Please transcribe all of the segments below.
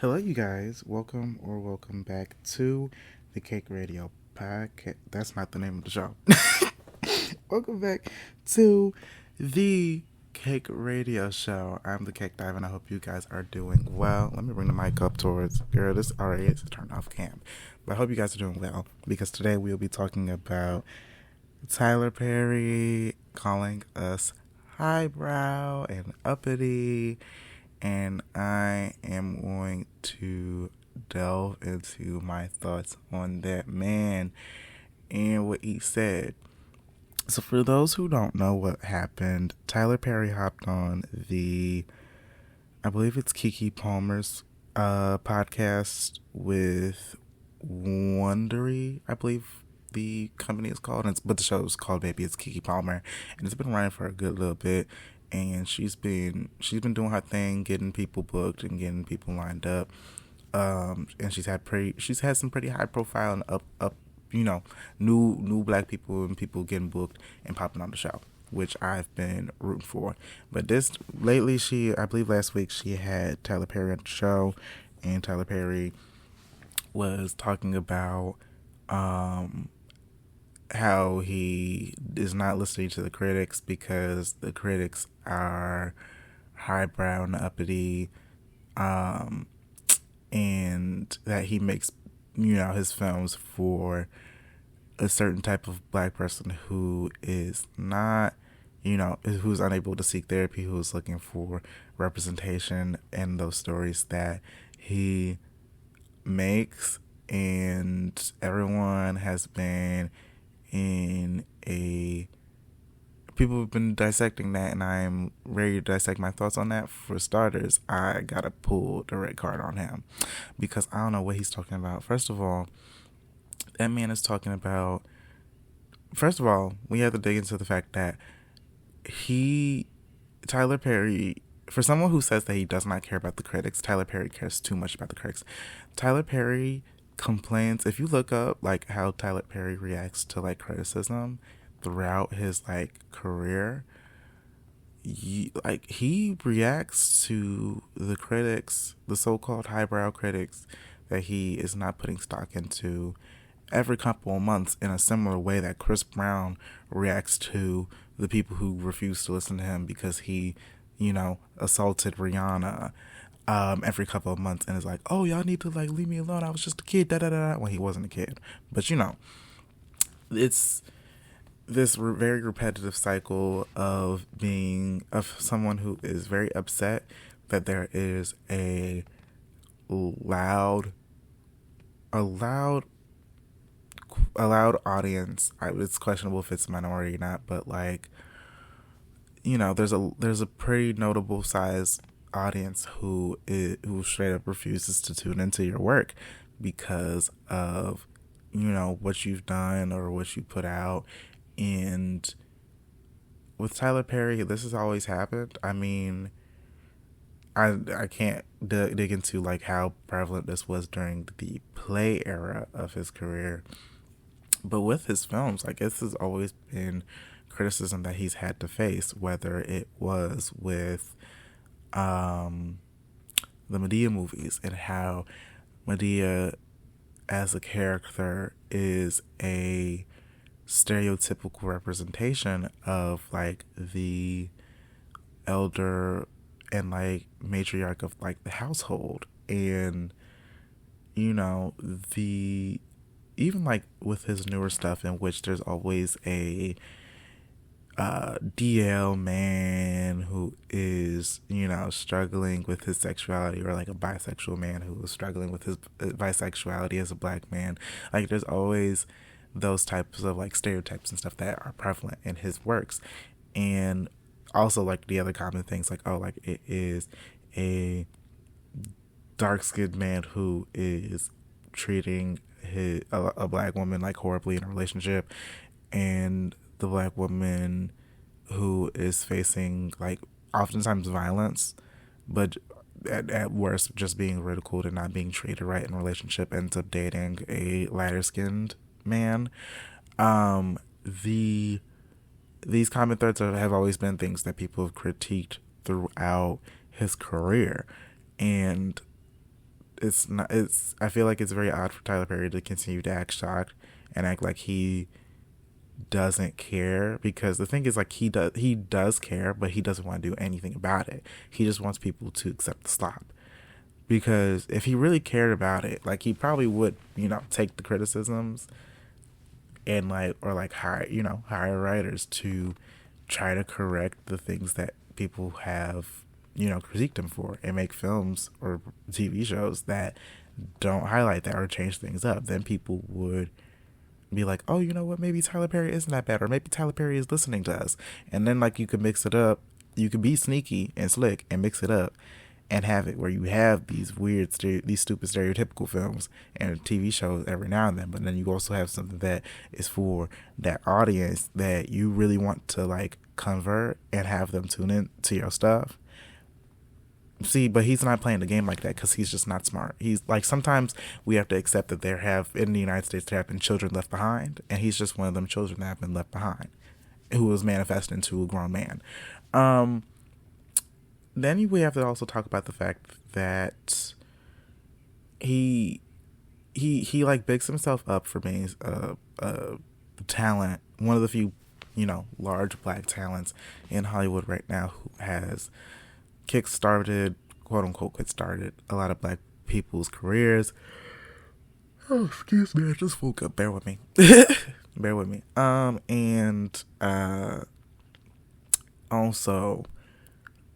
Hello, you guys. Welcome back to the Cake Radio Podcast. That's not the name of the show. Welcome back to the Cake Radio Show. I'm the CakeDive, and I hope you guys are doing well. Let me bring the mic up towards girl. This already is a turn off cam, but I hope you guys are doing well because today we'll be talking about Tyler Perry calling us highbrow and uppity, and I am going to delve into my thoughts on that man and what he said. So, for those who don't know what happened, Tyler Perry hopped on I believe it's Keke Palmer's podcast with Wondery, I believe the company is called, but the show is called Baby It's Keke Palmer, and it's been running for a good little bit. And she's been doing her thing, getting people booked and getting people lined up. And she's had some pretty high profile and up new black people and people getting booked and popping on the show, which I've been rooting for. But this lately, I believe last week she had Tyler Perry on the show, and Tyler Perry was talking about how he is not listening to the critics because the critics are highbrow and uppity, and that he makes his films for a certain type of black person who is not who's unable to seek therapy, who's looking for representation in those stories that he makes. And everyone has been in a people have been dissecting that, and I'm ready to dissect my thoughts on that. For starters, I gotta pull the red card on him because I don't know what he's talking about. First of all, that man is talking about, first of all, we have to dig into the fact that Tyler Perry, for someone who says that he does not care about the critics, Tyler Perry cares too much about the critics. Tyler Perry complains, if you look up like how Tyler Perry reacts to like criticism throughout his like career, he reacts to the critics, the so-called highbrow critics that he is not putting stock into, every couple of months in a similar way that Chris Brown reacts to the people who refuse to listen to him because he assaulted Rihanna every couple of months, and is like, oh, y'all need to like leave me alone, I was just a kid, da da da, when he wasn't a kid. But it's this very repetitive cycle of someone who is very upset that there is loud a loud audience. It's questionable if it's a minority or not, but like, there's a pretty notable size audience who straight up refuses to tune into your work because of what you've done or what you put out. And with Tyler Perry, this has always happened. I mean, I can't dig into like how prevalent this was during the play era of his career, but with his films, I guess has always been criticism that he's had to face, whether it was with the Madea movies and how Madea as a character is a stereotypical representation of like the elder and like matriarch of like the household. And the even like with his newer stuff, in which there's always a DL man who is struggling with his sexuality, or like a bisexual man who is struggling with his bisexuality as a black man. Like, there's always those types of like stereotypes and stuff that are prevalent in his works. And also like the other common things, like, oh, like it is a dark-skinned man who is treating a black woman like horribly in a relationship, and the black woman who is facing like oftentimes violence, but at worst just being ridiculed and not being treated right in a relationship, ends up dating a lighter-skinned man. The These common threads have always been things that people have critiqued throughout his career, and it's not. It's I feel like it's very odd for Tyler Perry to continue to act shocked and act like he doesn't care, because the thing is, like, he does care, but he doesn't want to do anything about it. He just wants people to accept the slop. Because if he really cared about it, like, he probably would, take the criticisms and, like, or like hire writers to try to correct the things that people have, critiqued him for, and make films or TV shows that don't highlight that or change things up. Then people would be like, oh, you know what, maybe Tyler Perry isn't that bad, or maybe Tyler Perry is listening to us. And then, like, you could mix it up. You could be sneaky and slick and mix it up and have it where you have these these stupid stereotypical films and TV shows every now and then, but then you also have something that is for that audience that you really want to, like, convert and have them tune in to your stuff. See, but he's not playing the game like that because he's just not smart. He's like, sometimes we have to accept that in the United States, there have been children left behind, and he's just one of them children that have been left behind, who was manifested into a grown man. Then we have to also talk about the fact that he like bigs himself up for being a talent, one of the few, large black talents in Hollywood right now, who has quote unquote kickstarted a lot of black people's careers. Oh, excuse me, I just woke up. Bear with me. Bear with me. And also,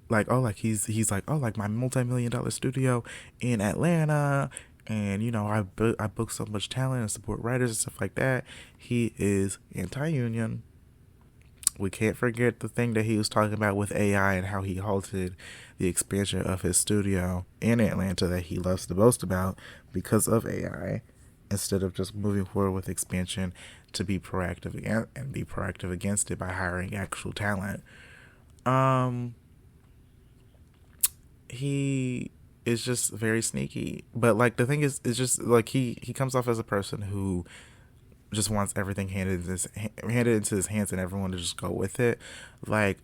like, he's like, oh, like, my multi-million-dollar studio in Atlanta, and I book so much talent and support writers and stuff like that. He is anti-union. We can't forget the thing that he was talking about with AI and how he halted the expansion of his studio in Atlanta that he loves to boast about because of AI, instead of just moving forward with expansion to be proactive against it by hiring actual talent. He is just very sneaky. But, like, the thing is, it's just, like, he comes off as a person who just wants everything handed into his hands and everyone to just go with it. Like,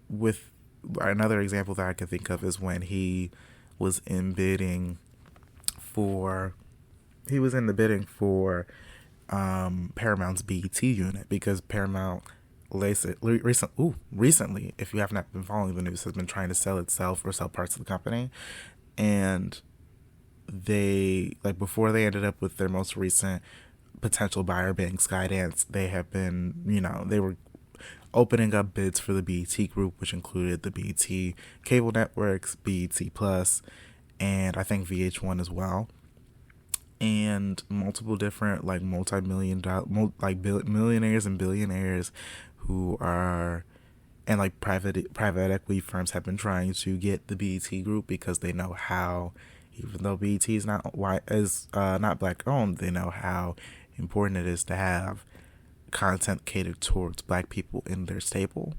with another example that I can think of is when he was in the bidding for Paramount's BET unit, because Paramount recently, if you have not been following the news, has been trying to sell itself or sell parts of the company. And they, like, before they ended up with their most recent potential buyer being Skydance, they have been, they were opening up bids for the BET group, which included the BET cable networks, BET Plus, and I think VH1 as well, and multiple different, like, millionaires and billionaires who are, and, like, private equity firms have been trying to get the BET group, because they know how, even though BET is not black owned, they know how important it is to have content catered towards black people in their stable.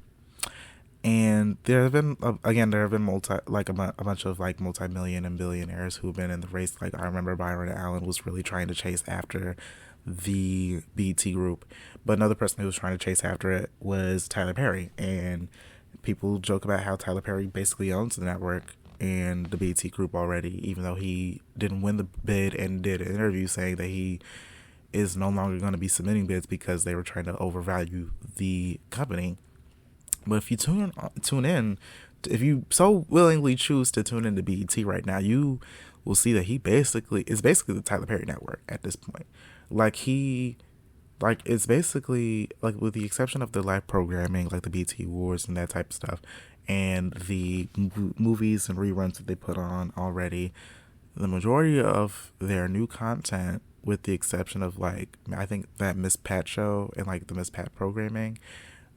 And there have been a bunch of, like, multi-million and billionaires who've been in the race. Like, I remember Byron Allen was really trying to chase after the BET group, but another person who was trying to chase after it was Tyler Perry. And people joke about how Tyler Perry basically owns the network and the BET group already, even though he didn't win the bid, and did an interview saying that he is no longer going to be submitting bids because they were trying to overvalue the company. But if you tune in, if you so willingly choose to tune into BET right now, you will see that it's basically the Tyler Perry network at this point. It's basically, like, with the exception of the live programming, like the BET Awards and that type of stuff, and the movies and reruns that they put on already, the majority of their new content, with the exception of, like, I think that Miss Pat show and, like, the Miss Pat programming,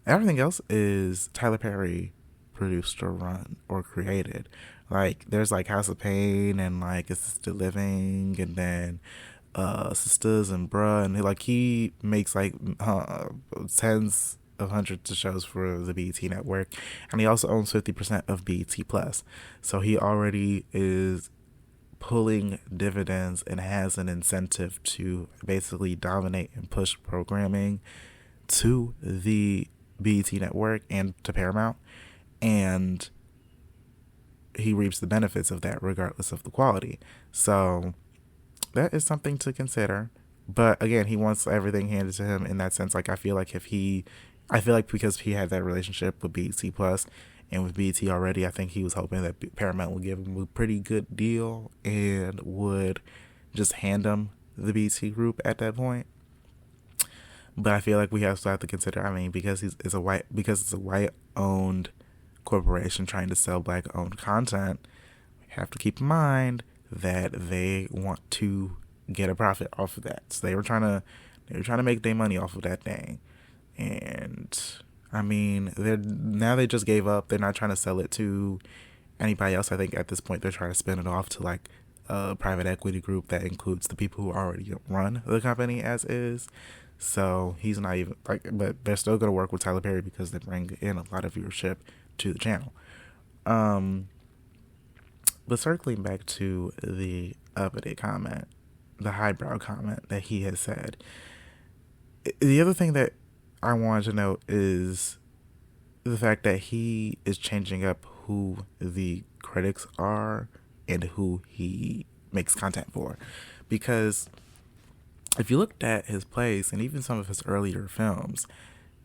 everything else is Tyler Perry produced or run or created. Like, there's, like, House of Pain and, like, Assisted Living, and then Sisters and Bruh, and he makes, like, tens of hundreds of shows for the BET network, and he also owns 50% of BET Plus. So he already is pulling dividends and has an incentive to basically dominate and push programming to the BET network and to Paramount. And he reaps the benefits of that regardless of the quality. So that is something to consider. But again, he wants everything handed to him in that sense. Like I feel like because he had that relationship with BET Plus and with BET already, I think he was hoping that Paramount would give him a pretty good deal and would just hand him the BET group at that point. But I feel like we also have to consider. I mean, because it's a white owned corporation trying to sell black owned content, we have to keep in mind that they want to get a profit off of that. So they were trying to make their money off of that thing. And I mean, they just gave up. They're not trying to sell it to anybody else. I think at this point they're trying to spin it off to like a private equity group that includes the people who already run the company as is. So he's not even like, but they're still going to work with Tyler Perry because they bring in a lot of viewership to the channel. But circling back to the uppity comment, the highbrow comment that he has said, the other thing that I wanted to note is the fact that he is changing up who the critics are and who he makes content for. Because if you looked at his plays and even some of his earlier films,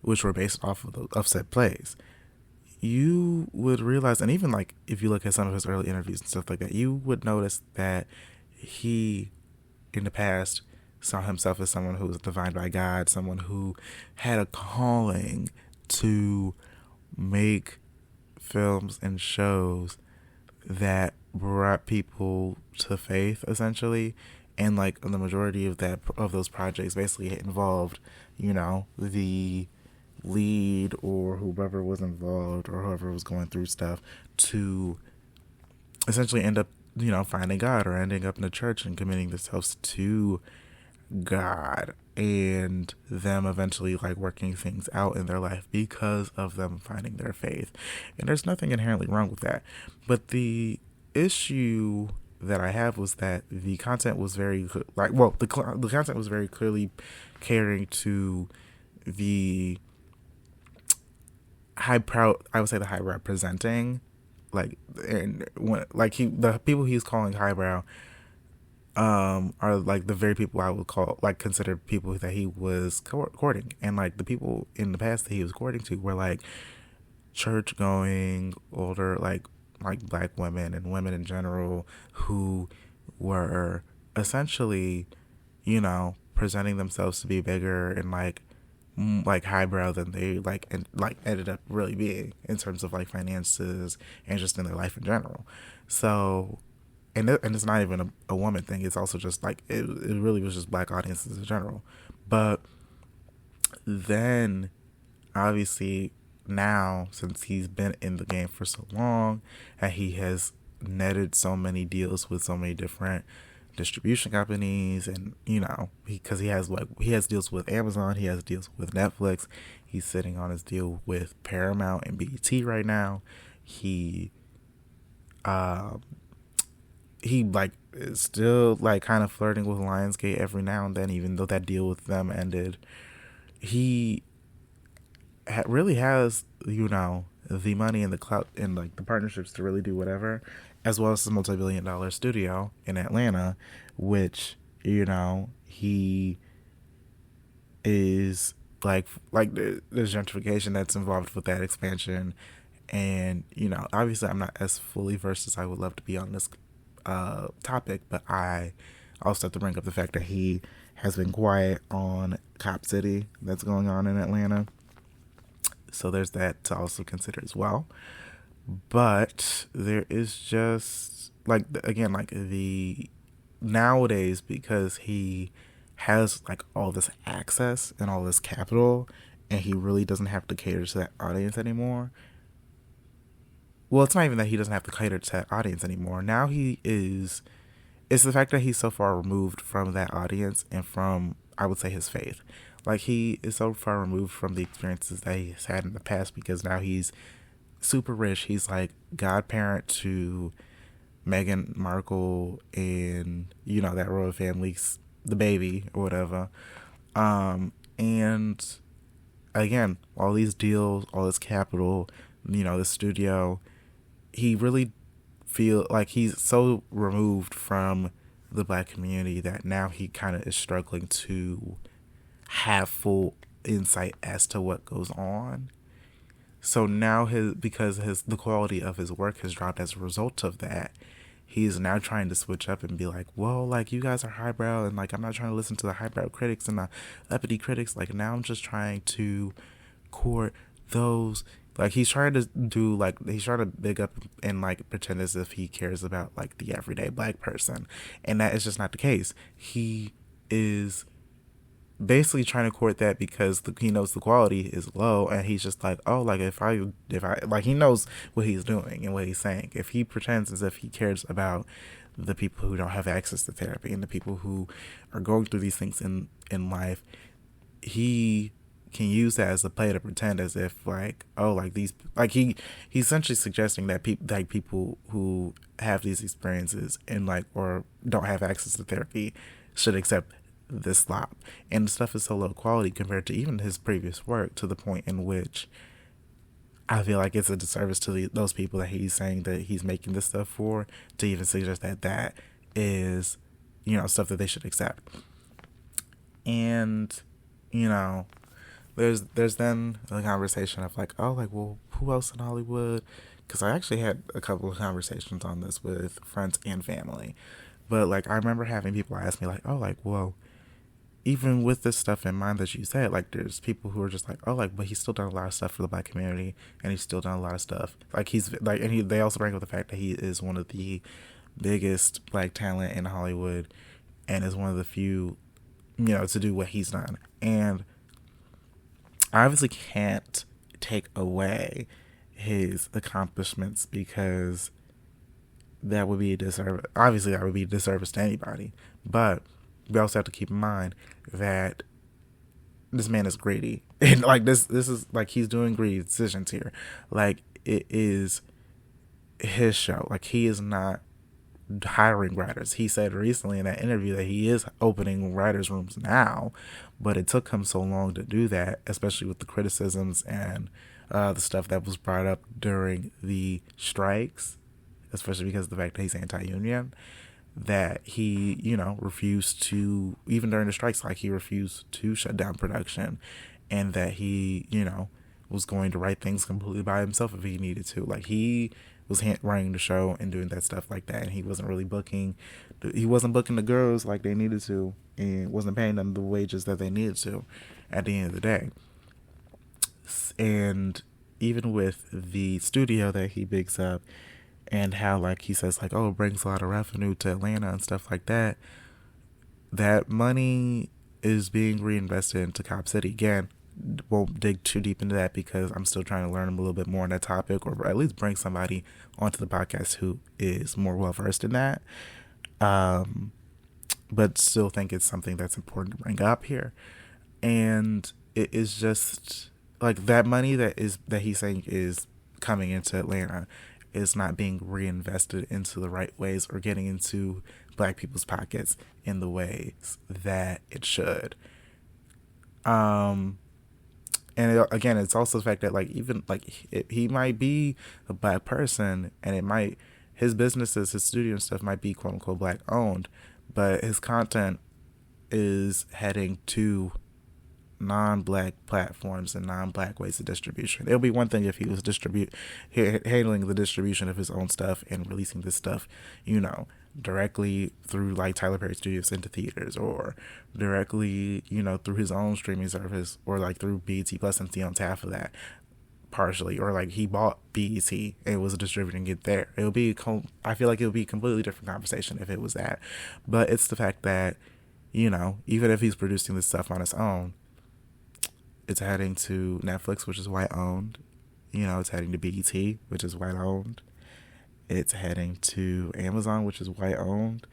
which were based off of said plays, you would realize, and even like if you look at some of his early interviews and stuff like that, you would notice that he, in the past, saw himself as someone who was divined by God, someone who had a calling to make films and shows that brought people to faith, essentially. And like the majority of those projects basically involved, the lead or whoever was involved or whoever was going through stuff to essentially end up, finding God or ending up in the church and committing themselves to God, and them eventually like working things out in their life because of them finding their faith. And there's nothing inherently wrong with that. But the issue that I have was that the content was the content was very clearly catering to the the highbrow presenting, like, and when like the people he's calling highbrow are like the very people I would consider people that he was courting. And like the people in the past that he was courting to were like church going, older, like black women and women in general who were essentially, presenting themselves to be bigger and like highbrow than they ended up really being in terms of like finances and just in their life in general. So, and it's not even a woman thing. It's also just like it really was just black audiences in general. But then, obviously, now since he's been in the game for so long and he has netted so many deals with so many different distribution companies, and because he has deals with Amazon, he has deals with Netflix, he's sitting on his deal with Paramount and BET right now. He like is still like kind of flirting with Lionsgate every now and then, even though that deal with them ended. He really has the money and the clout and like the partnerships to really do whatever, as well as the multi-billion-dollar studio in Atlanta, which he is like there's gentrification that's involved with that expansion. And obviously I'm not as fully versed as I would love to be on this topic, but I also have to bring up the fact that he has been quiet on Cop City that's going on in Atlanta. So there's that to also consider as well. But there is just like, again, like the nowadays, because he has like all this access and all this capital, and he really doesn't have to cater to that audience anymore. Well, it's not even that he doesn't have to cater to that audience anymore. Now it's the fact that he's so far removed from that audience and from, I would say, his faith. Like, he is so far removed from the experiences that he's had in the past, because now he's super rich. He's like godparent to Meghan Markle and, that royal family's the baby or whatever. And again, all these deals, all this capital, the studio, he really feel like he's so removed from the black community that now he kind of is struggling to have full insight as to what goes on. So now the quality of his work has dropped as a result of that. He's now trying to switch up and be like, well, like, you guys are highbrow, and like, I'm not trying to listen to the highbrow critics and the uppity critics. Like, now I'm just trying to court those. Like, he's trying to big up and like pretend as if he cares about like the everyday black person, and that is just not the case. He is basically trying to court that because he knows the quality is low, and he's just like, oh, like, if I like, he knows what he's doing and what he's saying. If he pretends as if he cares about the people who don't have access to therapy and the people who are going through these things in life, he can use that as a play to pretend as if like, oh, like these, like, he's essentially suggesting that people who have these experiences and like, or don't have access to therapy should accept this slop. And the stuff is so low quality compared to even his previous work, to the point in which I feel like it's a disservice to those people that he's saying that he's making this stuff for, to even suggest that is, stuff that they should accept. And, there's then a conversation of like, oh, like, well, who else in Hollywood? Because I actually had a couple of conversations on this with friends and family. But like, I remember having people ask me like, oh, like, well, even with this stuff in mind that you said, like, there's people who are just like, oh, like, but he's still done a lot of stuff for the black community, and he's still done a lot of stuff. Like, he's like, and they also bring up the fact that he is one of the biggest black talent in Hollywood, and is one of the few, to do what he's done. And I obviously can't take away his accomplishments, because that would be a disservice. Obviously, that would be a disservice to anybody. But we also have to keep in mind that this man is greedy, and like, this is like, he's doing greedy decisions here. Like, it is his show. Like, he is not hiring writers. He said recently in that interview that he is opening writers' rooms now, but it took him so long to do that, especially with the criticisms and the stuff that was brought up during the strikes, especially because of the fact that he's anti-union, that he, refused to, even during the strikes, like, he refused to shut down production, and that he, was going to write things completely by himself if he needed to. Like, he was running the show and doing that stuff like that, and he wasn't booking the girls like they needed to, and wasn't paying them the wages that they needed to at the end of the day. And even with the studio that he bigs up, and how, like, he says, like, oh, it brings a lot of revenue to Atlanta and stuff like that, that money is being reinvested into Cop City. Again, won't dig too deep into that because I'm still trying to learn a little bit more on that topic, or at least bring somebody onto the podcast who is more well-versed in that. But still think it's something that's important to bring up here. And it is just, like, that money that he's saying is coming into Atlanta is not being reinvested into the right ways, or getting into black people's pockets in the ways that it should. And again, it's also the fact that, like, even like, he might be a black person, and his businesses, his studio and stuff might be quote unquote black owned, but his content is heading to non-black platforms and non-black ways of distribution. It would be one thing if he was handling the distribution of his own stuff and releasing this stuff, directly through, like, Tyler Perry Studios into theaters, or directly, through his own streaming service, or like through BET Plus, since he owns half of that partially, or like he bought BET and was distributing it there. I feel like it would be a completely different conversation if it was that. But it's the fact that, even if he's producing this stuff on his own, it's heading to Netflix, which is white owned. It's heading to BET, which is white owned. It's heading to Amazon, which is white owned.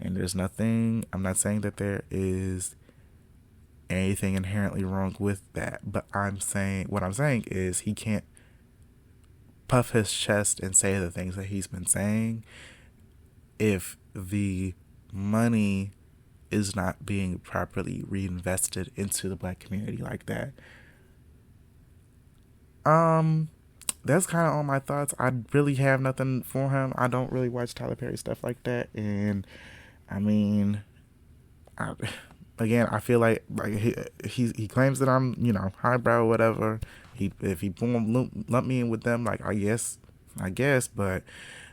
And I'm not saying that there is anything inherently wrong with that, but what I'm saying is, he can't puff his chest and say the things that he's been saying if the money is not being properly reinvested into the black community like that. that's kind of all my thoughts. I really have nothing for him. I don't really watch Tyler Perry stuff like that, and I mean, I, again, I feel like he claims that I'm highbrow or whatever. If he lump me in with them, like I guess, but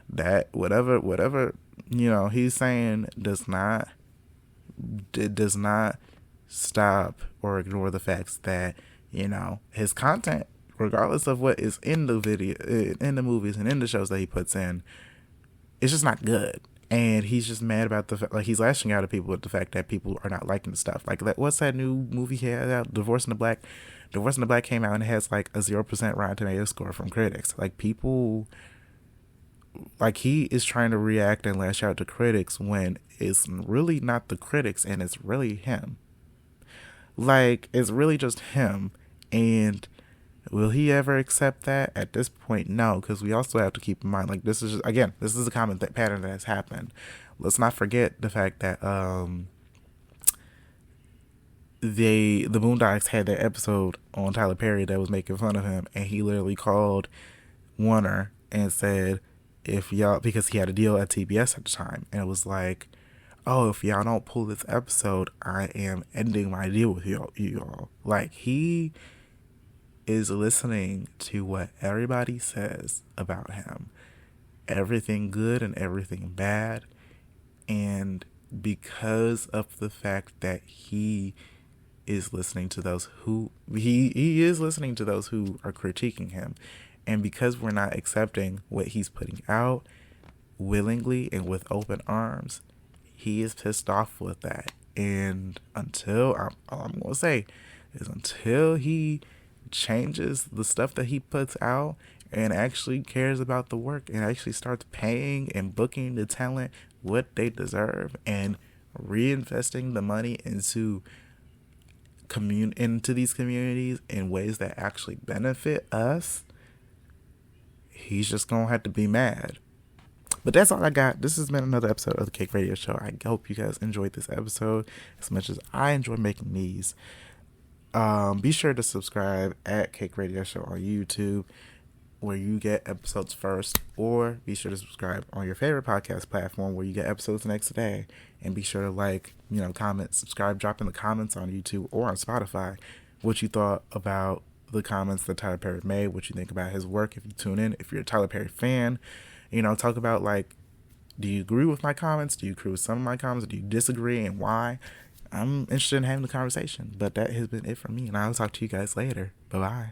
that whatever he's saying does not stop or ignore the facts that his content, regardless of what is in the video, in the movies and in the shows that he puts in, it's just not good. And he's just mad about the fact, like, he's lashing out at people with the fact that people are not liking the stuff. Like, what's that new movie he had out, Divorce in the Black? Divorce in the Black came out and it has like a 0% Rotten Tomatoes score from critics. Like, people, like, he is trying to react and lash out to critics when it's really not the critics and it's really him. Like, it's really just him. And will he ever accept that? At this point, no, because we also have to keep in mind, like, this is just, again, this is a common pattern that has happened. Let's not forget the fact that the Boondocks had that episode on Tyler Perry that was making fun of him, and he literally called Warner and said, if y'all, because he had a deal at TBS at the time, and it was like, oh, if y'all don't pull this episode, I am ending my deal with y'all. Like, he is listening to what everybody says about him, everything good and everything bad, and because of the fact that he is listening to those who he is listening to those who are critiquing him, and because we're not accepting what he's putting out willingly and with open arms, he is pissed off with that. And all I'm gonna say is, until he changes the stuff that he puts out and actually cares about the work and actually starts paying and booking the talent what they deserve and reinvesting the money into these communities in ways that actually benefit us, he's just gonna have to be mad. But that's all I got. This has been another episode of the Cake Radio Show. I hope you guys enjoyed this episode as much as I enjoy making these. Be sure to subscribe at Cake Radio Show on YouTube, where you get episodes first, or be sure to subscribe on your favorite podcast platform where you get episodes the next day. And be sure to comment, subscribe, drop in the comments on YouTube or on Spotify what you thought about the comments that Tyler Perry made, what you think about his work. If you tune in, if you're a Tyler Perry fan, talk about, like, do you agree with my comments? Do you agree with some of my comments? Do you disagree, and why? I'm interested in having the conversation. But that has been it for me, and I'll talk to you guys later. Bye-bye.